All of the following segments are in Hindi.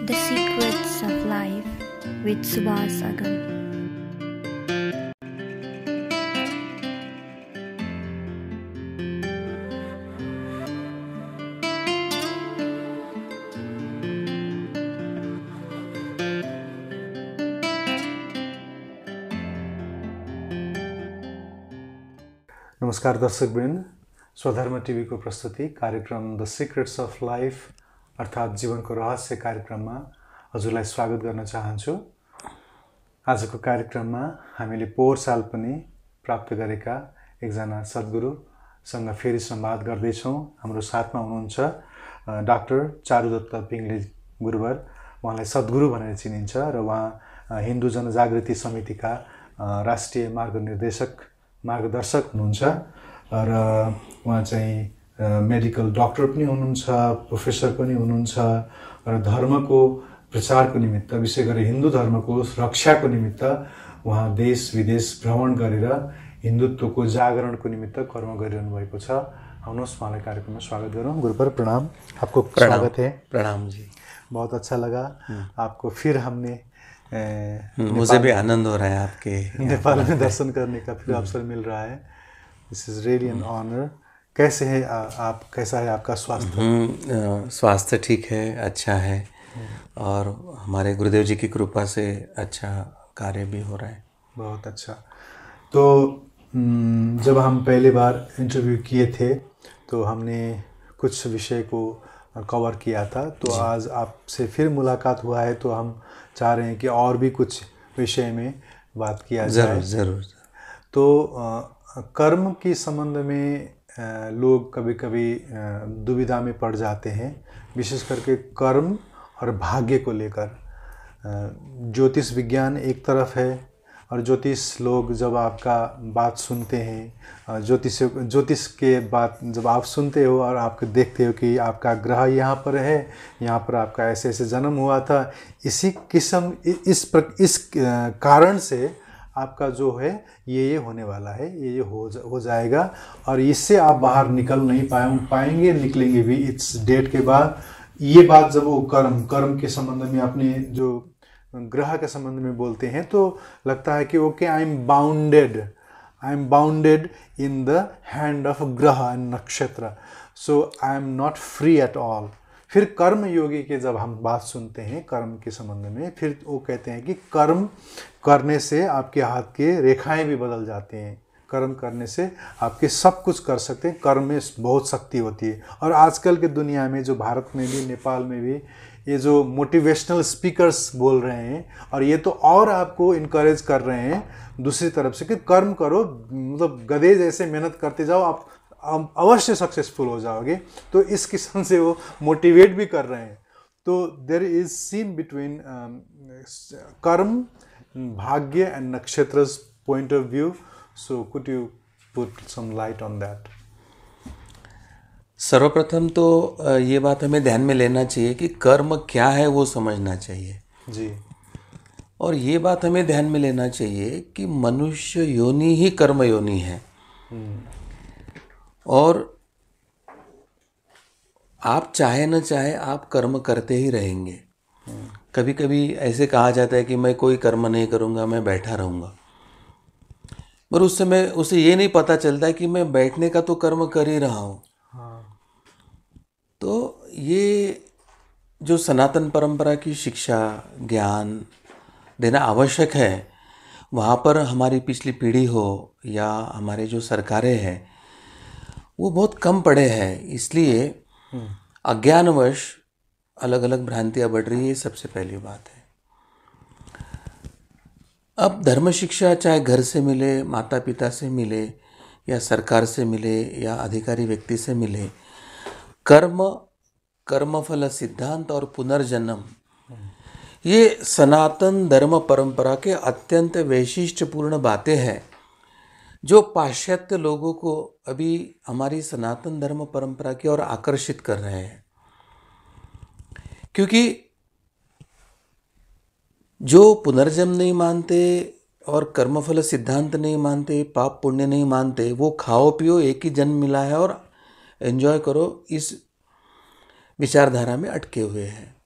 The Secrets of Life with Subhas Agam. नमस्कार दर्शकवृन्द, स्वधर्म टिभी को प्रस्तुति कार्यक्रम द सिक्रेट्स अफ लाइफ अर्थात् जीवनको रहस्य कार्यक्रममा हजुरलाई स्वागत गर्न चाहन्छु। आजको कार्यक्रममा हामीले पोहोर साल पनि प्राप्त गरेका एकजना सद्गुरुसँग फेरि संवाद गर्दैछौँ। हाम्रो साथमा हुनुहुन्छ डाक्टर चारुदत्त पिङ्गले गुरुवर। उहाँलाई सद्गुरु भनेर चिनिन्छ र उहाँ हिन्दू जनजागृति समितिका राष्ट्रिय मार्गदर्शक हुनुहुन्छ र उहाँ चाहिँ मेडिकल डाक्टर पनि हुनुहुन्छ, प्रोफेसर पनि हुनुहुन्छ र धर्मको प्रचारको निमित्त, विशेष गरी हिन्दू धर्मको रक्षाको निमित्त उहाँ देश विदेश भ्रमण गरेर हिन्दुत्वको जागरणको निमित्त कर्म गरिरहनु भएको छ। आउनुहोस् उहाँलाई कार्यक्रममा स्वागत गरौँ। गुरुवर प्रणाम, आपको स्वागत है। प्रणाम जी, बहुत अच्छा लगा आपको फिर हमने मुझे भी आनंद हो रहा है आपके नेपाल में दर्शन करने का फिर अवसर मिल रहा है। This is really an honour. कैसे है आप, कैसा है आपका स्वास्थ्य? स्वास्थ्य ठीक है, अच्छा है और हमारे गुरुदेव जी की कृपा से अच्छा कार्य भी हो रहा है। बहुत अच्छा। तो जब हम पहली बार इंटरव्यू किए थे तो हमने कुछ विषय को कवर किया था, तो आज आपसे फिर मुलाकात हुआ है तो हम चाह रहे हैं कि और भी कुछ विषय में बात किया जाए। ज़रूर। तो कर्म के संबंध में लोग कभी कभी दुविधा में पड़ जाते हैं, विशेष करके कर्म और भाग्य को लेकर। ज्योतिष विज्ञान एक तरफ है और ज्योतिष लोग जब आपका बात सुनते हैं, ज्योतिष के बात जब आप सुनते हो और आप देखते हो कि आपका ग्रह यहाँ पर है, यहाँ पर आपका ऐसे ऐसे जन्म हुआ था, इसी किस्म इस कारण से आपका जो है ये होने वाला है, ये हो जाएगा और इससे आप बाहर निकल नहीं पाएंगे, निकलेंगे भी इस डेट के बाद। ये बात जब वो कर्म के संबंध में अपने जो ग्रह के संबंध में बोलते हैं तो लगता है कि okay, I am bounded in the hand of ग्रह एंड नक्षत्र, so I am not free at all. फिर कर्म योगी के जब हम बात सुनते हैं कर्म के संबंध में, फिर वो कहते हैं कि कर्म करने से आपके हाथ के रेखाएं भी बदल जाते हैं, कर्म करने से आपके सब कुछ कर सकते हैं, कर्म में बहुत शक्ति होती है। और आजकल के दुनिया में जो भारत में भी, नेपाल में भी ये जो मोटिवेशनल स्पीकर्स बोल रहे हैं और ये तो और आपको इनकरेज कर रहे हैं दूसरी तरफ से कि कर्म करो, मतलब गधे जैसे मेहनत करते जाओ, आप अवश्य सक्सेसफुल हो जाओगे। तो इस किस्म से वो मोटिवेट भी कर रहे हैं। तो देयर इज सीन बिटवीन कर्म, भाग्य and नक्षत्र's point of view. So could you put some light on that? सर्वप्रथम तो ये बात हमें ध्यान में लेना चाहिए कि कर्म क्या है वो समझना चाहिए जी। और ये बात हमें ध्यान में लेना चाहिए कि मनुष्य योनि ही कर्म योनि है। और आप चाहे न चाहे आप कर्म करते ही रहेंगे। कभी कभी ऐसे कहा जाता है कि मैं कोई कर्म नहीं करूँगा, मैं बैठा रहूँगा, पर उस समय उसे ये नहीं पता चलता है कि मैं बैठने का तो कर्म कर ही रहा हूँ। तो ये जो सनातन परंपरा की शिक्षा, ज्ञान देना आवश्यक है, वहाँ पर हमारी पिछली पीढ़ी हो या हमारे जो सरकारें हैं वो बहुत कम पढ़े हैं, इसलिए अज्ञानवश अलग अलग भ्रांतियाँ बढ़ रही है। सबसे पहली बात है, अब धर्म शिक्षा चाहे घर से मिले, माता पिता से मिले या सरकार से मिले या अधिकारी व्यक्ति से मिले, कर्मफल सिद्धांत और पुनर्जन्म ये सनातन धर्म परंपरा के अत्यंत वैशिष्ट्यपूर्ण बातें हैं जो पाश्चात्य लोगों को अभी हमारी सनातन धर्म परंपरा की ओर आकर्षित कर रहे हैं। क्योंकि जो पुनर्जन्म नहीं मानते और कर्मफल सिद्धांत नहीं मानते, पाप पुण्य नहीं मानते, वो खाओ पियो, एक ही जन्म मिला है और एंजॉय करो, इस विचारधारा में अटके हुए हैं।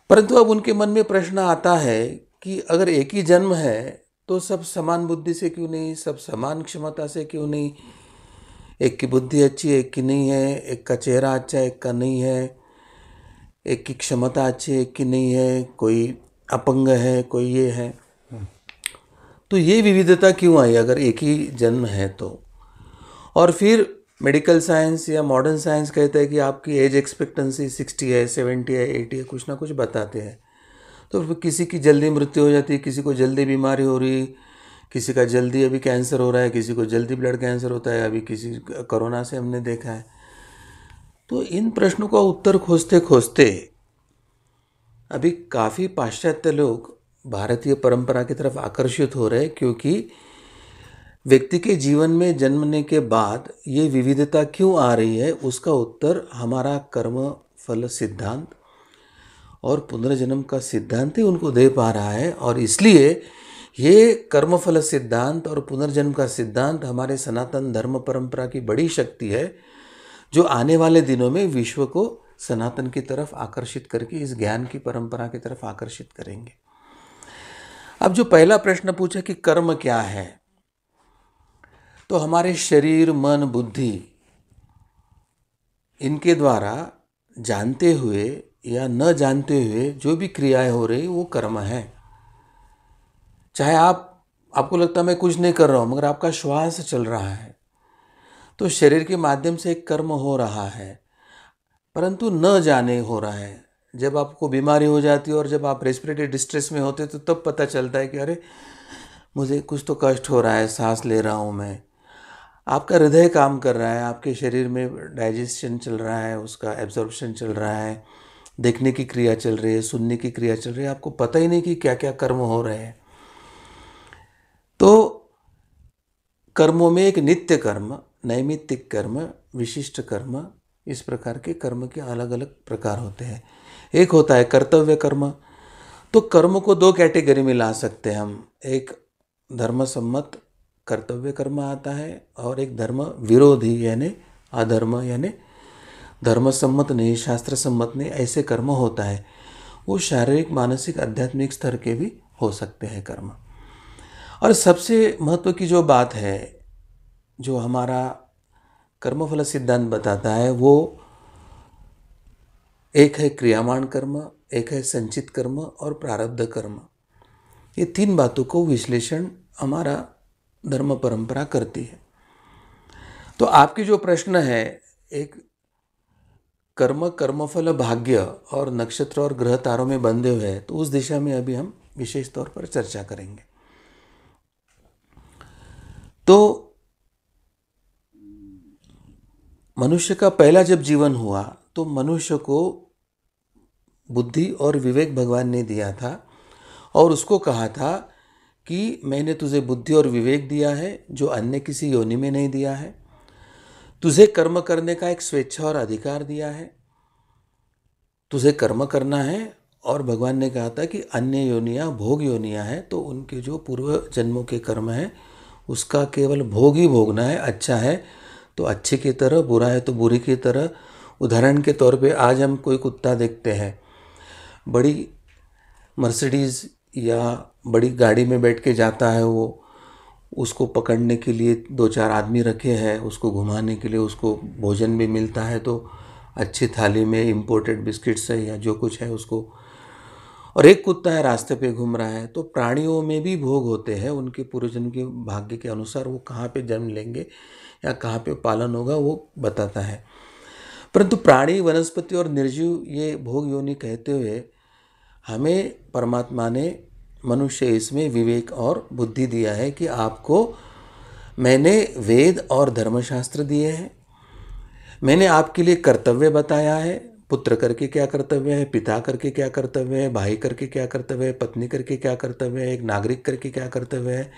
परंतु अब उनके मन में प्रश्न आता है कि अगर एक ही जन्म है तो सब समान बुद्धि से क्यों नहीं, सब समान क्षमता से क्यों नहीं? एक की बुद्धि अच्छी है, एक की नहीं है, एक का चेहरा अच्छा है, एक का नहीं है, एक की क्षमता अच्छी है, एक की नहीं है, कोई अपंग है, कोई ये है। तो ये विविधता क्यों आई अगर एक ही जन्म है तो? और फिर मेडिकल साइंस या मॉडर्न साइंस कहता है कि आपकी एज एक्सपेक्टेंसी 60 है, 70 है, 80 है, कुछ ना कुछ बताते हैं। तो फिर किसी की जल्दी मृत्यु हो जाती है, किसी को जल्दी बीमारी हो रही, किसी का जल्दी अभी कैंसर हो रहा है, किसी को जल्दी ब्लड कैंसर होता है, अभी किसी कोरोना से हमने देखा है। तो इन प्रश्नों का उत्तर खोजते खोजते अभी काफ़ी पाश्चात्य लोग भारतीय परंपरा की तरफ आकर्षित हो रहे हैं, क्योंकि व्यक्ति के जीवन में जन्मने के बाद ये विविधता क्यों आ रही है उसका उत्तर हमारा कर्म फल सिद्धांत और पुनर्जन्म का सिद्धांत ही उनको दे पा रहा है। और इसलिए ये कर्मफल सिद्धांत और पुनर्जन्म का सिद्धांत हमारे सनातन धर्म परंपरा की बड़ी शक्ति है, जो आने वाले दिनों में विश्व को सनातन की तरफ आकर्षित करके इस ज्ञान की परंपरा की तरफ आकर्षित करेंगे। अब जो पहला प्रश्न पूछा कि कर्म क्या है, तो हमारे शरीर मन बुद्धि इनके द्वारा जानते हुए या न जानते हुए जो भी क्रियाएं हो रही वो कर्म है। चाहे आपको लगता है मैं कुछ नहीं कर रहा हूँ, मगर आपका श्वास चल रहा है तो शरीर के माध्यम से एक कर्म हो रहा है, परंतु न जाने हो रहा है। जब आपको बीमारी हो जाती है और जब आप रेस्पिरेटरी डिस्ट्रेस में होते तो तब पता चलता है कि अरे मुझे कुछ तो कष्ट हो रहा है, सांस ले रहा हूँ मैं। आपका हृदय काम कर रहा है, आपके शरीर में डाइजेशन चल रहा है, उसका एब्जॉर्प्शन चल रहा है, देखने की क्रिया चल रही है, सुनने की क्रिया चल रही है, आपको पता ही नहीं कि क्या क्या कर्म हो रहे हैं। तो कर्मों में एक नित्य कर्म, नैमित्तिक कर्म, विशिष्ट कर्म, इस प्रकार के कर्म के अलग अलग प्रकार होते हैं। एक होता है कर्तव्य कर्म। तो कर्म को दो कैटेगरी में ला सकते हैं हम, एक धर्मसम्मत कर्तव्य कर्म आता है और एक धर्म विरोधी यानी अधर्म, यानी धर्मसम्मत नहीं शास्त्र सम्मत नहीं ऐसे कर्म होता है। वो शारीरिक मानसिक आध्यात्मिक स्तर के भी हो सकते हैं कर्म। और सबसे महत्व की जो बात है जो हमारा कर्मफल सिद्धांत बताता है वो एक है क्रियामान कर्म, एक है संचित कर्म और प्रारब्ध कर्म। ये तीन बातों को विश्लेषण हमारा धर्म परंपरा करती है। तो आपके जो प्रश्न है एक कर्म कर्मफल भाग्य और नक्षत्र और ग्रह तारों में बंधे हुए हैं, तो उस दिशा में अभी हम विशेष तौर पर चर्चा करेंगे। तो मनुष्य का पहला जब जीवन हुआ तो मनुष्य को बुद्धि और विवेक भगवान ने दिया था और उसको कहा था कि मैंने तुझे बुद्धि और विवेक दिया है जो अन्य किसी योनि में नहीं दिया है। तुझे कर्म करने का एक स्वेच्छा और अधिकार दिया है, तुझे कर्म करना है। और भगवान ने कहा था कि अन्य योनियाँ भोग योनियाँ हैं, तो उनके जो पूर्व जन्मों के कर्म हैं उसका केवल भोग ही भोगना है। अच्छा है तो अच्छे की तरह, बुरा है तो बुरी की तरह। उदाहरण के तौर पे आज हम कोई कुत्ता देखते हैं, बड़ी मर्सिडीज़ या बड़ी गाड़ी में बैठ के जाता है, वो उसको पकड़ने के लिए दो चार आदमी रखे हैं, उसको घुमाने के लिए, उसको भोजन भी मिलता है तो अच्छी थाली में इम्पोर्टेड बिस्किट्स है या जो कुछ है उसको। और एक कुत्ता है रास्ते पे घूम रहा है। तो प्राणियों में भी भोग होते हैं, उनके पूर्वजन्म के भाग्य के अनुसार वो कहाँ पे जन्म लेंगे या कहाँ पे पालन होगा वो बताता है। परंतु प्राणी वनस्पति और निर्जीव ये भोग योनि कहते हुए हमें परमात्मा ने मनुष्य इसमें विवेक और बुद्धि दिया है कि आपको मैंने वेद और धर्मशास्त्र दिए हैं, मैंने आपके लिए कर्तव्य बताया है, पुत्र करके क्या कर्तव्य है, पिता करके क्या कर्तव्य है, भाई करके क्या कर्तव्य है, पत्नी करके क्या कर्तव्य है, एक नागरिक करके क्या कर्तव्य है,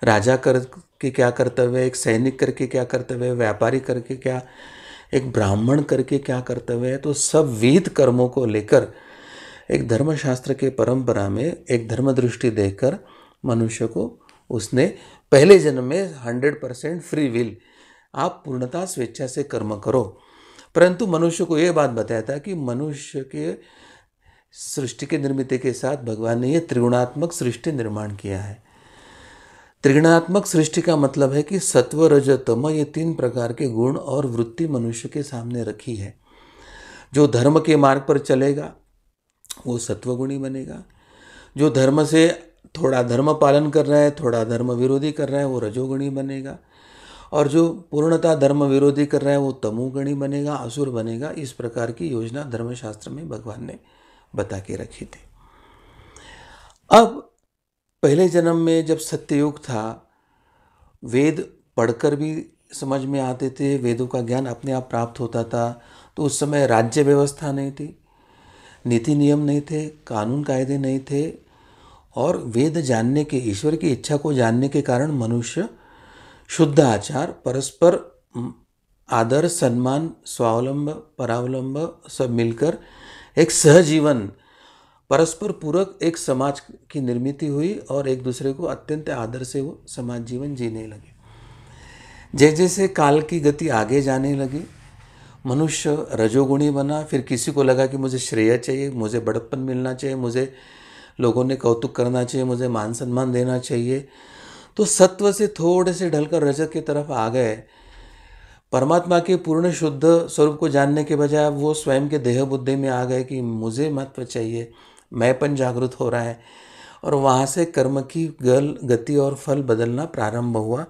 राजा करके क्या कर्तव्य है, एक सैनिक करके क्या कर्तव्य है, व्यापारी करके क्या, एक ब्राह्मण करके क्या कर्तव्य है। तो सब विहित कर्मों को लेकर एक धर्मशास्त्र के परंपरा में एक धर्म दृष्टि देकर मनुष्य को उसने पहले जन्म में 100% फ्री विल, आप पूर्णतः स्वेच्छा से कर्म करो। परंतु मनुष्य को ये बात बताया था कि मनुष्य के सृष्टि के निर्मित के साथ भगवान ने ये त्रिगुणात्मक सृष्टि निर्माण किया है। त्रिगुणात्मक सृष्टि का मतलब है कि सत्व रज तम ये 3 प्रकार के गुण और वृत्ति मनुष्य के सामने रखी है। जो धर्म के मार्ग पर चलेगा वो सत्वगुणी बनेगा, जो धर्म से थोड़ा धर्म पालन कर रहा है, थोड़ा धर्म विरोधी कर रहा है, वो रजोगुणी बनेगा, और जो पूर्णतः धर्म विरोधी कर रहा है वो तमोगुणी बनेगा, असुर बनेगा। इस प्रकार की योजना धर्मशास्त्र में भगवान ने बता के रखी थी। अब पहले जन्म में जब सत्ययुग था, वेद पढ़कर भी समझ में आते थे, वेदों का ज्ञान अपने आप प्राप्त होता था। तो उस समय राज्य व्यवस्था नहीं थी, नीति नियम नहीं थे, कानून कायदे नहीं थे, और वेद जानने के, ईश्वर की इच्छा को जानने के कारण मनुष्य शुद्ध आचार, परस्पर आदर, सम्मान, स्वावलंब, परावलंब सब मिलकर एक सहजीवन, परस्पर पूरक एक समाज की निर्मित हुई और एक दूसरे को अत्यंत आदर से वो समाज जीवन जीने लगे। जैसे जैसे काल की गति आगे जाने लगी, मनुष्य रजोगुणी बना। फिर किसी को लगा कि मुझे श्रेय चाहिए, मुझे बड़प्पन मिलना चाहिए, मुझे लोगों ने कौतुक करना चाहिए, मुझे मान सम्मान देना चाहिए। तो सत्व से थोड़े से ढलकर रजत की तरफ आ गए। परमात्मा के पूर्ण शुद्ध स्वरूप को जानने के बजाय वो स्वयं के देह बुद्धि में आ गए कि मुझे महत्व चाहिए, मैंपन जागृत हो रहा है, और वहाँ से कर्म की गति और फल बदलना प्रारंभ हुआ।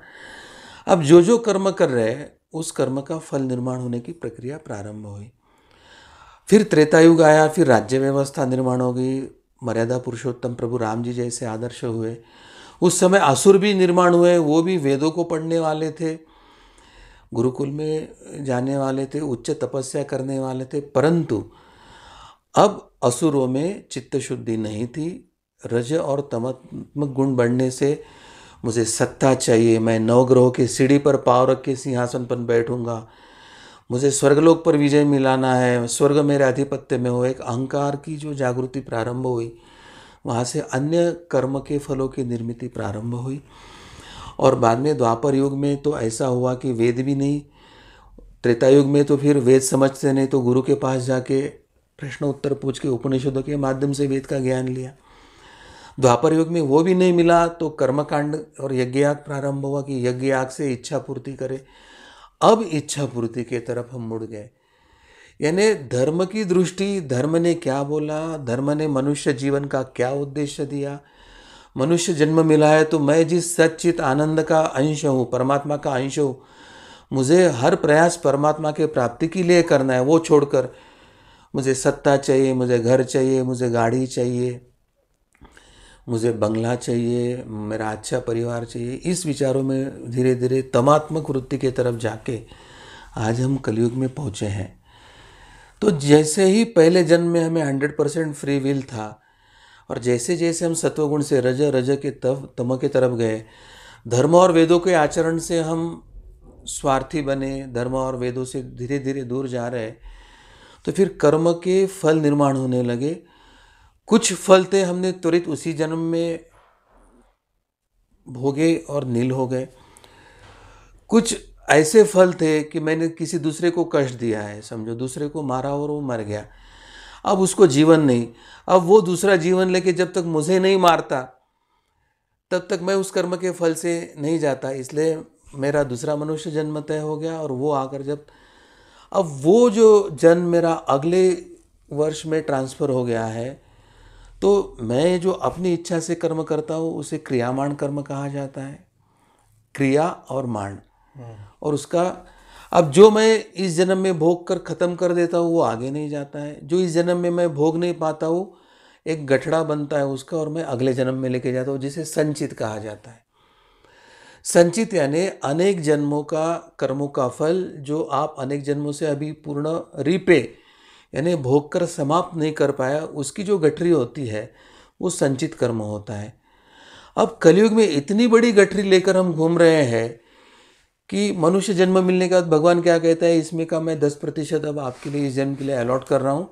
अब जो जो कर्म कर रहे हैं उस कर्म का फल निर्माण होने की प्रक्रिया प्रारंभ हुई। फिर त्रेतायुग आया, फिर राज्य व्यवस्था निर्माण हो गई, मर्यादा पुरुषोत्तम प्रभु राम जी जैसे आदर्श हुए। उस समय असुर भी निर्माण हुए, वो भी वेदों को पढ़ने वाले थे, गुरुकुल में जाने वाले थे, उच्च तपस्या करने वाले थे। परंतु अब असुरों में चित्त शुद्धि नहीं थी। रज और तमात्मक गुण बढ़ने से मुझे सत्ता चाहिए, मैं नवग्रहों की सीढ़ी पर पाँव रख के सिंहासन पर बैठूंगा, मुझे स्वर्गलोक पर विजय मिलाना है, स्वर्ग मेरे आधिपत्य में हो, एक अहंकार की जो जागृति प्रारंभ हुई, वहाँ से अन्य कर्म के फलों की निर्मिति प्रारंभ हुई। और बाद में द्वापर युग में तो ऐसा हुआ कि वेद भी नहीं, त्रेता युग में तो फिर वेद समझते नहीं, तो गुरु के पास जाके प्रश्न उत्तर पूछ के उपनिषदों के माध्यम से वेद का ज्ञान लिया। द्वापर युग में वो भी नहीं मिला तो कर्मकांड और यज्ञयाग प्रारंभ हुआ कि यज्ञयाग से इच्छा पूर्ति करे। अब इच्छा पूर्ति के तरफ हम मुड़ गए। यानी धर्म की दृष्टि, धर्म ने क्या बोला, धर्म ने मनुष्य जीवन का क्या उद्देश्य दिया। मनुष्य जन्म मिला है तो मैं जिस सच्चित आनंद का अंश हूँ, परमात्मा का अंश हूँ, मुझे हर प्रयास परमात्मा के प्राप्ति के लिए करना है। वो छोड़कर मुझे सत्ता चाहिए, मुझे घर चाहिए, मुझे गाड़ी चाहिए, मुझे बंगला चाहिए, मेरा अच्छा परिवार चाहिए, इस विचारों में धीरे धीरे तमात्मक वृत्ति की तरफ जाके आज हम कलयुग में पहुँचे हैं। तो जैसे ही पहले जन्म में हमें 100% फ्री विल था, और जैसे जैसे हम सत्वगुण से रज के तम के तरफ गए, धर्म और वेदों के आचरण से हम स्वार्थी बने, धर्म और वेदों से धीरे धीरे दूर जा रहे, तो फिर कर्म के फल निर्माण होने लगे। कुछ फल थे हमने त्वरित उसी जन्म में भोगे और नील हो गए। कुछ ऐसे फल थे कि मैंने किसी दूसरे को कष्ट दिया है, समझो दूसरे को मारा और वो मर गया, अब उसको जीवन नहीं। अब वो दूसरा जीवन लेके जब तक मुझे नहीं मारता तब तक मैं उस कर्म के फल से नहीं जाता, इसलिए मेरा दूसरा मनुष्य जन्म तय हो गया। और वो आकर जब अब वो जो जन्म मेरा अगले वर्ष में ट्रांसफ़र हो गया है, तो मैं जो अपनी इच्छा से कर्म करता हूँ उसे क्रियामाण कर्म कहा जाता है, क्रिया और माण। और उसका अब जो मैं इस जन्म में भोग कर ख़त्म कर देता हूँ वो आगे नहीं जाता है, जो इस जन्म में मैं भोग नहीं पाता हूँ एक गठड़ा बनता है उसका, और मैं अगले जन्म में लेके जाता हूँ, जिसे संचित कहा जाता है। संचित यानी अनेक जन्मों का कर्मों का फल जो आप अनेक जन्मों से अभी पूर्ण रीपे यानी भोग कर समाप्त नहीं कर पाया, उसकी जो गठरी होती है वो संचित कर्म होता है। अब कलयुग में इतनी बड़ी गठरी लेकर हम घूम रहे हैं कि मनुष्य जन्म मिलने के बाद भगवान क्या कहता है, इसमें का मैं 10% अब आपके लिए इस जन्म के लिए अलॉट कर रहा हूँ।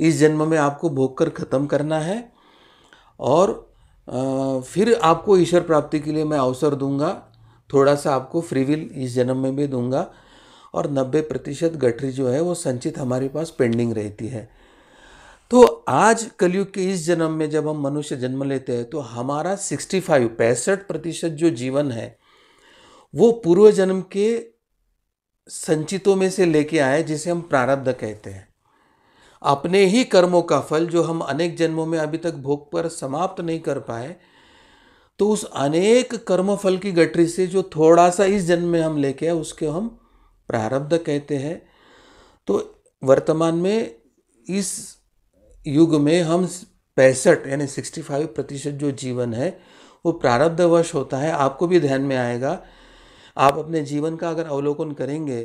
इस जन्म में आपको भोग कर ख़त्म करना है, और फिर आपको ईश्वर प्राप्ति के लिए मैं अवसर दूंगा, थोड़ा सा आपको फ्री विल इस जन्म में भी दूंगा, और 90% गठरी जो है वो संचित हमारे पास पेंडिंग रहती है। तो आज कलयुग के इस जन्म में जब हम मनुष्य जन्म लेते हैं तो हमारा 65% जो जीवन है वो पूर्व जन्म के संचितों में से लेके आए, जिसे हम प्रारब्ध कहते हैं। अपने ही कर्मों का फल जो हम अनेक जन्मों में अभी तक भोग पर समाप्त नहीं कर पाए, तो उस अनेक कर्म फल की गठरी से जो थोड़ा सा इस जन्म में हम लेके आए उसके हम प्रारब्ध कहते हैं। तो वर्तमान में इस युग में हम 65 यानी 65% जो जीवन है वो प्रारब्धवश होता है। आपको भी ध्यान में आएगा, आप अपने जीवन का अगर अवलोकन करेंगे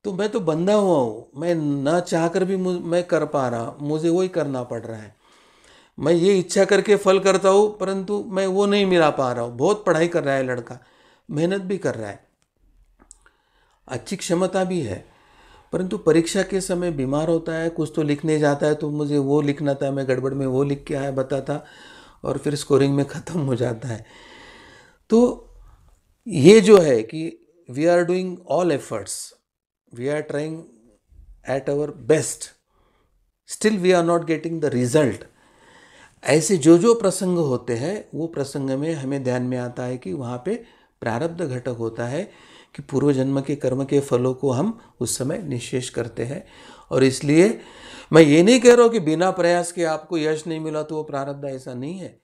तो मैं तो बंधा हुआ हूँ, मैं न चाहकर भी मैं कर पा रहा, मुझे वही करना पड़ रहा है। मैं ये इच्छा करके फल करता हूँ परंतु मैं वो नहीं मिला पा रहा हूँ। बहुत पढ़ाई कर रहा है लड़का, मेहनत भी कर रहा है, अच्छी क्षमता भी है, परंतु परीक्षा के समय बीमार होता है, कुछ तो लिखने जाता है तो मुझे वो लिखना था, मैं गड़बड़ में वो लिख के आया बताता और फिर स्कोरिंग में ख़त्म हो जाता है। तो ये जो है कि we are doing all efforts, we are trying at our best, still we are not getting the result. ऐसे जो प्रसंग होते हैं वो प्रसंग में हमें ध्यान में आता है कि वहाँ पे प्रारब्ध घटक होता है कि पूर्व जन्म के कर्म के फलों को हम उस समय निश्चेष करते हैं। और इसलिए मैं ये नहीं कह रहा हूँ कि बिना प्रयास के आपको यश नहीं मिला तो वो प्रारब्ध, ऐसा नहीं है।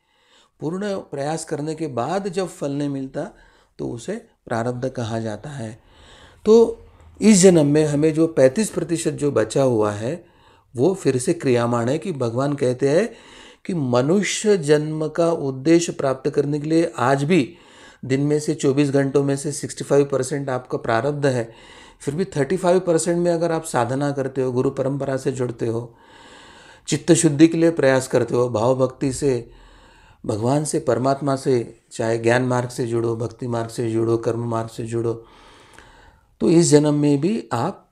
पूर्ण प्रयास करने के बाद जब फल नहीं मिलता तो उसे प्रारब्ध कहा जाता है। तो इस जन्म में हमें जो 35% जो बचा हुआ है वो फिर से क्रियामाण है कि भगवान कहते हैं कि मनुष्य जन्म का उद्देश्य प्राप्त करने के लिए आज भी दिन में से 24 घंटों में से 65% आपका प्रारब्ध है। फिर भी 35% में अगर आप साधना करते हो, गुरु परंपरा से जुड़ते हो, चित्त शुद्धि के लिए प्रयास करते हो, भाव भक्ति से भगवान से, परमात्मा से, चाहे ज्ञान मार्ग से जुड़ो, भक्ति मार्ग से जुड़ो, कर्म मार्ग से जुड़ो, तो इस जन्म में भी आप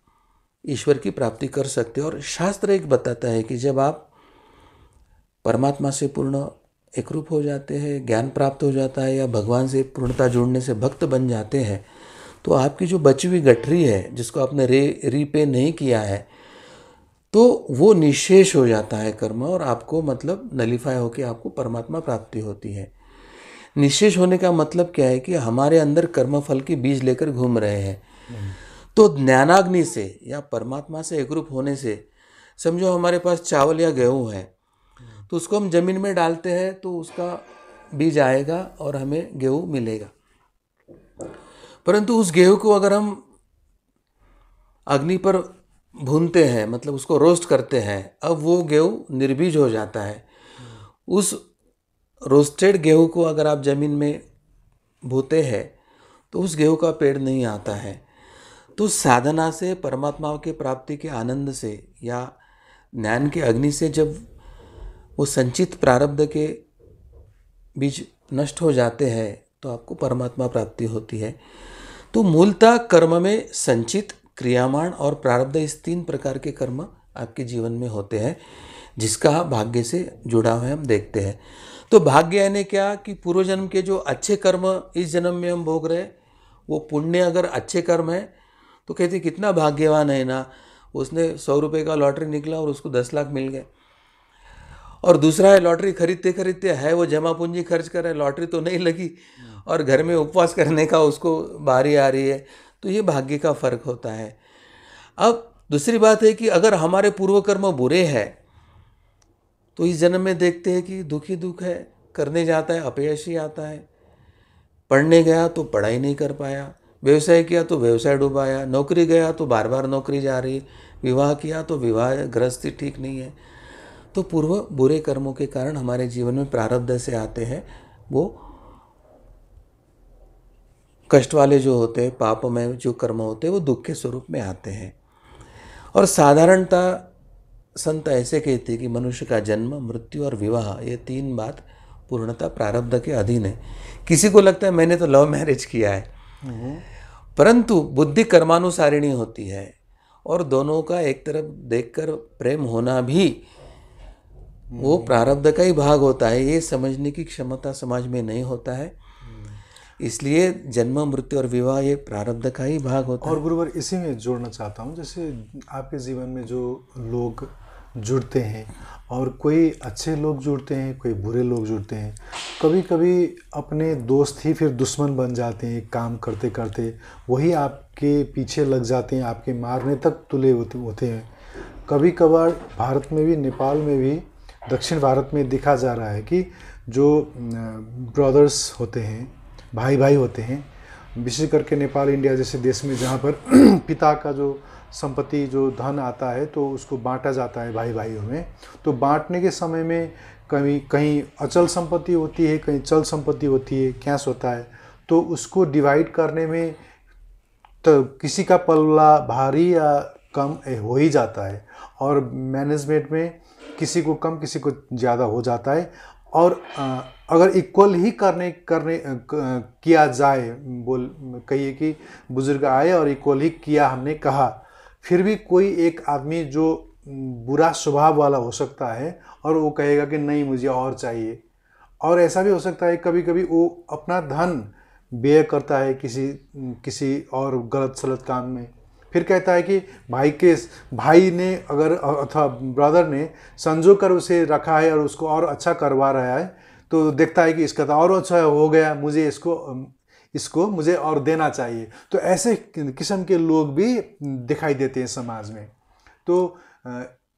ईश्वर की प्राप्ति कर सकते हो। और शास्त्र एक बताता है कि जब आप परमात्मा से पूर्ण एकरूप हो जाते हैं, ज्ञान प्राप्त हो जाता है या भगवान से पूर्णता जुड़ने से भक्त बन जाते हैं, तो आपकी जो बची हुई गठरी है जिसको आपने रीपे नहीं किया है तो वो निशेष हो जाता है कर्म, और आपको मतलब नलीफाई होकर आपको परमात्मा प्राप्ति होती है। निशेष होने का मतलब क्या है कि हमारे अंदर कर्म फल के बीज लेकर घूम रहे हैं। तो ज्ञानाग्नि से या परमात्मा से एकरूप होने से, समझो हमारे पास चावल या गेहूँ है तो उसको हम जमीन में डालते हैं तो उसका बीज आएगा और हमें गेहूँ मिलेगा। परंतु उस गेहूँ को अगर हम अग्नि पर भूनते हैं, मतलब उसको रोस्ट करते हैं, अब वो गेहूँ निर्बीज हो जाता है। उस रोस्टेड गेहूँ को अगर आप ज़मीन में बोते हैं तो उस गेहूँ का पेड़ नहीं आता है। तो साधना से, परमात्मा के प्राप्ति के आनंद से या ज्ञान के अग्नि से जब वो संचित प्रारब्ध के बीज नष्ट हो जाते हैं तो आपको परमात्मा प्राप्ति होती है। तो मूलतः कर्म में संचित, क्रियामाण और प्रारब्ध, इस 3 प्रकार के कर्म आपके जीवन में होते हैं जिसका भाग्य से जुड़ा हुआ हम देखते हैं। तो भाग्य यानी क्या कि पूर्व जन्म के जो अच्छे कर्म इस जन्म में हम भोग रहे हैं, वो पुण्य अगर अच्छे कर्म है तो कहते कितना भाग्यवान है ना, उसने 100 रुपये का लॉटरी निकला और उसको 10 लाख मिल गए। और दूसरा है लॉटरी खरीदते खरीदते है वो जमा पूंजी खर्च कर रहा है, लॉटरी तो नहीं लगी और घर में उपवास करने का उसको बारी आ रही है। तो ये भाग्य का फर्क होता है। अब दूसरी बात है कि अगर हमारे पूर्व कर्म बुरे हैं तो इस जन्म में देखते हैं कि दुख ही दुख है, करने जाता है अपयश ही आता है, पढ़ने गया तो पढ़ाई नहीं कर पाया, व्यवसाय किया तो व्यवसाय डूबाया, नौकरी गया तो बार बार नौकरी जा रही, विवाह किया तो विवाह गृहस्थी ठीक नहीं है। तो पूर्व बुरे कर्मों के कारण हमारे जीवन में प्रारब्ध से आते हैं वो कष्ट वाले जो होते हैं, पाप में जो कर्म होते हैं वो दुख के स्वरूप में आते हैं। और साधारणतः संत ऐसे कहते हैं कि मनुष्य का जन्म, मृत्यु और विवाह, ये 3 बात पूर्णतः प्रारब्ध के अधीन है। किसी को लगता है मैंने तो लव मैरिज किया है, परंतु बुद्धि कर्मानुसारिणी होती है और दोनों का एक तरफ देखकर प्रेम होना भी वो प्रारब्ध का ही भाग होता है। ये समझने की क्षमता समाज में नहीं होता है, इसलिए जन्म, मृत्यु और विवाह ये प्रारब्ध का ही भाग होता है। और गुरुवर इसी में जोड़ना चाहता हूँ, जैसे आपके जीवन में जो लोग जुड़ते हैं, और कोई अच्छे लोग जुड़ते हैं, कोई बुरे लोग जुड़ते हैं। कभी कभी अपने दोस्त ही फिर दुश्मन बन जाते हैं, काम करते करते वही आपके पीछे लग जाते हैं, आपके मारने तक तुले होते हैं। कभी कभार भारत में भी, नेपाल में भी, दक्षिण भारत में देखा जा रहा है कि जो ब्रदर्स होते हैं, भाई भाई होते हैं, विशेष करके नेपाल, इंडिया जैसे देश में, जहाँ पर पिता का जो संपत्ति, जो धन आता है तो उसको बांटा जाता है भाई भाइयों में। तो बांटने के समय में कहीं कहीं अचल संपत्ति होती है, कहीं चल संपत्ति होती है, कैश होता है। तो उसको डिवाइड करने में तो किसी का पल्ला भारी या कम हो ही जाता है, और मैनेजमेंट में किसी को कम किसी को ज़्यादा हो जाता है। और अगर इक्वल ही किया जाए, कहिए कि बुजुर्ग आए और इक्वल ही किया हमने कहा, फिर भी कोई एक आदमी जो बुरा स्वभाव वाला हो सकता है और वो कहेगा कि नहीं मुझे और चाहिए। और ऐसा भी हो सकता है कभी कभी वो अपना धन व्यय करता है किसी और गलत सलत काम में, फिर कहता है कि भाई ने अगर अथवा ब्रदर ने संजो कर उसे रखा है और उसको और अच्छा करवा रहा है, तो देखता है कि इसका तो और अच्छा हो गया, मुझे इसको मुझे और देना चाहिए। तो ऐसे किस्म के लोग भी दिखाई देते हैं समाज में। तो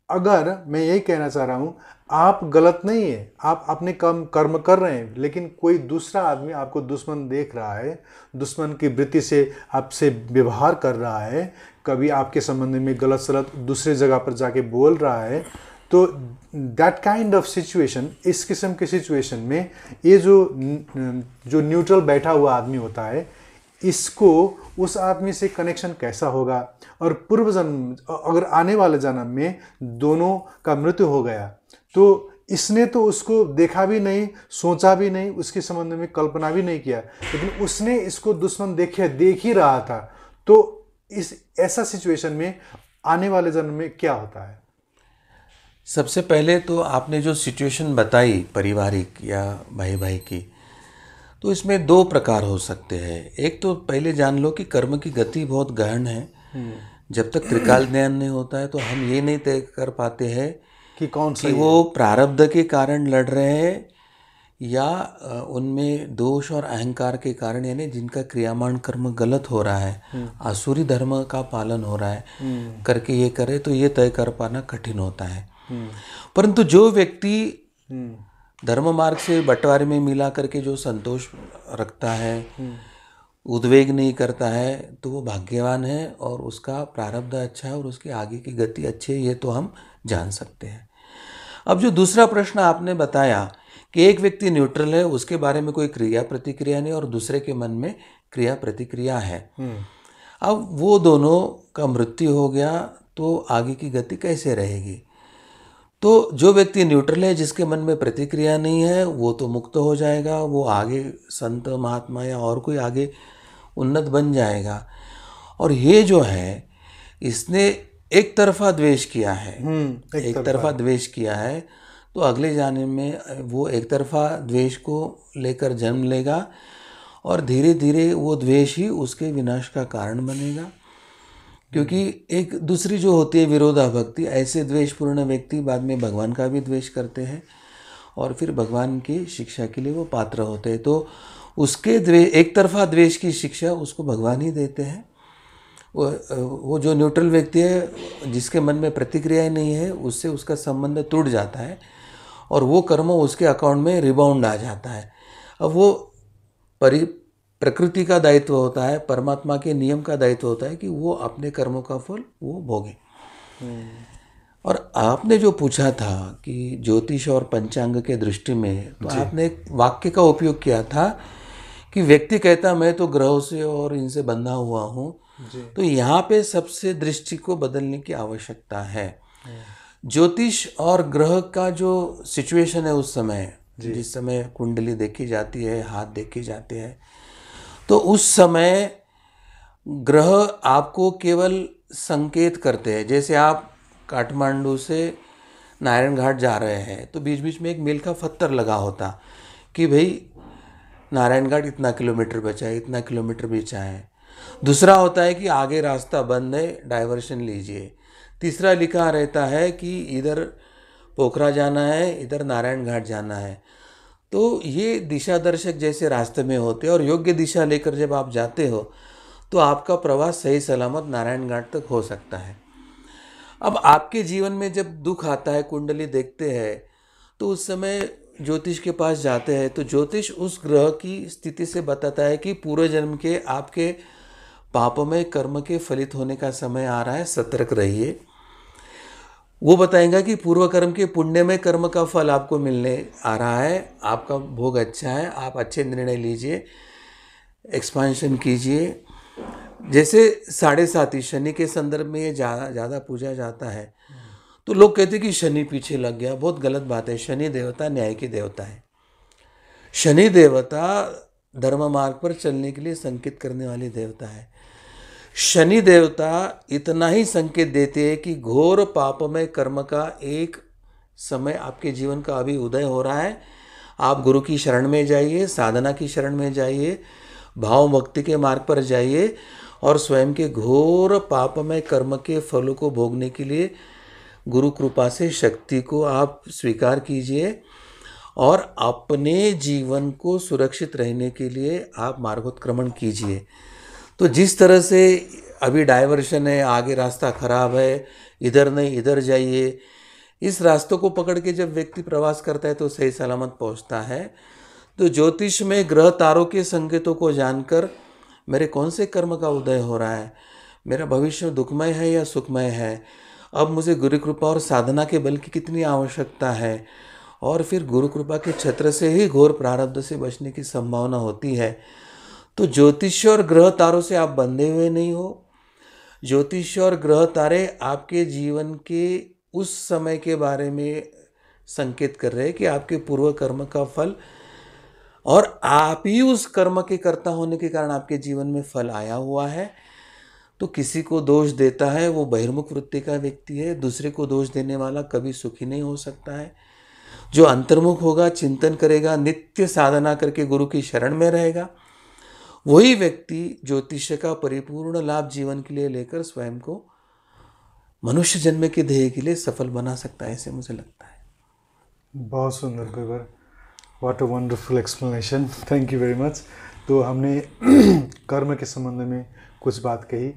अगर मैं यही कहना चाह रहा हूँ, आप गलत नहीं है, आप अपने कर्म कर रहे हैं, लेकिन कोई दूसरा आदमी आपको दुश्मन देख रहा है, दुश्मन की वृत्ति से आपसे व्यवहार कर रहा है, कभी आपके संबंध में गलत सलत दूसरे जगह पर जाके बोल रहा है, तो दैट काइंड ऑफ सिचुएशन, इस किस्म के सिचुएशन में ये जो न्यूट्रल बैठा हुआ आदमी होता है, इसको उस आदमी से कनेक्शन कैसा होगा, और पूर्व जन्म, अगर आने वाले जन्म में दोनों का मृत्यु हो गया तो इसने तो उसको देखा भी नहीं, सोचा भी नहीं, उसके संबंध में कल्पना भी नहीं किया, लेकिन उसने इसको दुश्मन देख ही रहा था। तो इस ऐसा सिचुएशन में आने वाले जन्म में क्या होता है? सबसे पहले तो आपने जो सिचुएशन बताई पारिवारिक या भाई भाई की, तो इसमें दो प्रकार हो सकते हैं। एक तो पहले जान लो कि कर्म की गति बहुत गहन है। जब तक त्रिकाल ज्ञान नहीं होता है तो हम ये नहीं तय कर पाते हैं कि कौन सा, कि वो प्रारब्ध के कारण लड़ रहे हैं या उनमें दोष और अहंकार के कारण, यानी जिनका क्रियामान कर्म गलत हो रहा है, आसुरी धर्म का पालन हो रहा है करके ये करे, तो ये तय कर पाना कठिन होता है। परंतु जो व्यक्ति धर्म मार्ग से बंटवारे में मिला करके जो संतोष रखता है, उद्वेग नहीं करता है, तो वो भाग्यवान है और उसका प्रारब्ध अच्छा है और उसकी आगे की गति अच्छी है, ये तो हम जान सकते हैं। अब जो दूसरा प्रश्न आपने बताया कि एक व्यक्ति न्यूट्रल है, उसके बारे में कोई क्रिया प्रतिक्रिया नहीं और दूसरे के मन में क्रिया प्रतिक्रिया है। अब वो दोनों का मृत्यु हो गया तो आगे की गति कैसे रहेगी? तो जो व्यक्ति न्यूट्रल है, जिसके मन में प्रतिक्रिया नहीं है, वो तो मुक्त हो जाएगा, वो आगे संत महात्मा या और कोई आगे उन्नत बन जाएगा। और ये जो है, इसने एक तरफा द्वेष किया है, एक तरफा द्वेष किया है, तो अगले जाने में वो एक तरफा द्वेष को लेकर जन्म लेगा और धीरे धीरे वो द्वेष ही उसके विनाश का कारण बनेगा। क्योंकि एक दूसरी जो होती है विरोधाभक्ति, ऐसे द्वेषपूर्ण व्यक्ति बाद में भगवान का भी द्वेष करते हैं और फिर भगवान की शिक्षा के लिए वो पात्र होते हैं। तो उसके एक तरफा द्वेष की शिक्षा उसको भगवान ही देते हैं। वो जो न्यूट्रल व्यक्ति है, जिसके मन में प्रतिक्रिया नहीं है, उससे उसका संबंध टूट जाता है और वो कर्म उसके अकाउंट में रिबाउंड आ जाता है। अब वो प्रकृति का दायित्व होता है, परमात्मा के नियम का दायित्व होता है कि वो अपने कर्मों का फल वो भोगे। और आपने जो पूछा था कि ज्योतिष और पंचांग के दृष्टि में, तो आपने एक वाक्य का उपयोग किया था कि व्यक्ति कहता मैं तो ग्रहों से और इनसे बंधा हुआ हूँ। तो यहाँ पे सबसे दृष्टि को बदलने की आवश्यकता है। ज्योतिष और ग्रह का जो सिचुएशन है उस समय, जिस समय कुंडली देखी जाती है, हाथ देखे जाते हैं, तो उस समय ग्रह आपको केवल संकेत करते हैं। जैसे आप काठमांडू से नारायण घाट जा रहे हैं तो बीच बीच में एक मील का पत्थर लगा होता कि भाई नारायण घाट इतना किलोमीटर बचा है, इतना किलोमीटर बचा है। दूसरा होता है कि आगे रास्ता बंद है, डाइवर्शन लीजिए। तीसरा लिखा रहता है कि इधर पोखरा जाना है, इधर नारायण घाट जाना है। तो ये दिशा दर्शक जैसे रास्ते में होते हैं और योग्य दिशा लेकर जब आप जाते हो तो आपका प्रवास सही सलामत नारायण घाट तक हो सकता है। अब आपके जीवन में जब दुख आता है, कुंडली देखते हैं, तो उस समय ज्योतिष के पास जाते हैं, तो ज्योतिष उस ग्रह की स्थिति से बताता है कि पूर्व जन्म के आपके पापमय कर्म के फलित होने का समय आ रहा है, सतर्क रहिए। वो बताएगा कि पूर्व कर्म के पुण्यमय कर्म का फल आपको मिलने आ रहा है, आपका भोग अच्छा है, आप अच्छे निर्णय लीजिए, एक्सपांशन कीजिए। जैसे 7.5 शनि के संदर्भ में ये ज़्यादा पूजा जाता है, तो लोग कहते हैं कि शनि पीछे लग गया। बहुत गलत बात है। शनि देवता न्याय की देवता है। शनि देवता धर्म मार्ग पर चलने के लिए संकेत करने वाली देवता है। शनि देवता इतना ही संकेत देते हैं कि घोर पापमय कर्म का एक समय आपके जीवन का अभी उदय हो रहा है। आप गुरु की शरण में जाइए, साधना की शरण में जाइए, भाव भक्ति के मार्ग पर जाइए और स्वयं के घोर पापमय कर्म के फलों को भोगने के लिए गुरु कृपा से शक्ति को आप स्वीकार कीजिए और अपने जीवन को सुरक्षित रहने के लिए आप मार्गोत्क्रमण कीजिए। तो जिस तरह से अभी डाइवर्शन है, आगे रास्ता खराब है, इधर नहीं इधर जाइए, इस रास्तों को पकड़ के जब व्यक्ति प्रवास करता है तो सही सलामत पहुंचता है। तो ज्योतिष में ग्रह तारों के संकेतों को जानकर मेरे कौन से कर्म का उदय हो रहा है, मेरा भविष्य दुखमय है या सुखमय है, अब मुझे गुरु कृपा और साधना के बल की कितनी आवश्यकता है, और फिर गुरु कृपा के छत्र से ही घोर प्रारब्ध से बचने की संभावना होती है। तो ज्योतिष और ग्रह तारों से आप बंधे हुए नहीं हो। ज्योतिष और ग्रह तारे आपके जीवन के उस समय के बारे में संकेत कर रहे हैं कि आपके पूर्व कर्म का फल, और आप ही उस कर्म के कर्ता होने के कारण आपके जीवन में फल आया हुआ है। तो किसी को दोष देता है वो बहिर्मुख वृत्ति का व्यक्ति है। दूसरे को दोष देने वाला कभी सुखी नहीं हो सकता है। जो अंतर्मुख होगा, चिंतन करेगा, नित्य साधना करके गुरु की शरण में रहेगा, वही व्यक्ति ज्योतिष्य का परिपूर्ण लाभ जीवन के लिए लेकर स्वयं को मनुष्य जन्म के ध्येय के लिए सफल बना सकता है, ऐसे मुझे लगता है। बहुत सुंदर brother, what a wonderful explanation, thank you very much. तो हमने कर्म के संबंध में कुछ बात कही।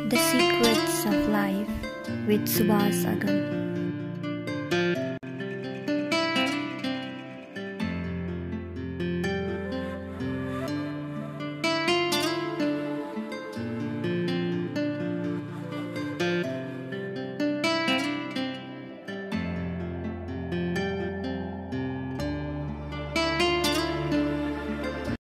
The Secrets of Life with Subhas Agam.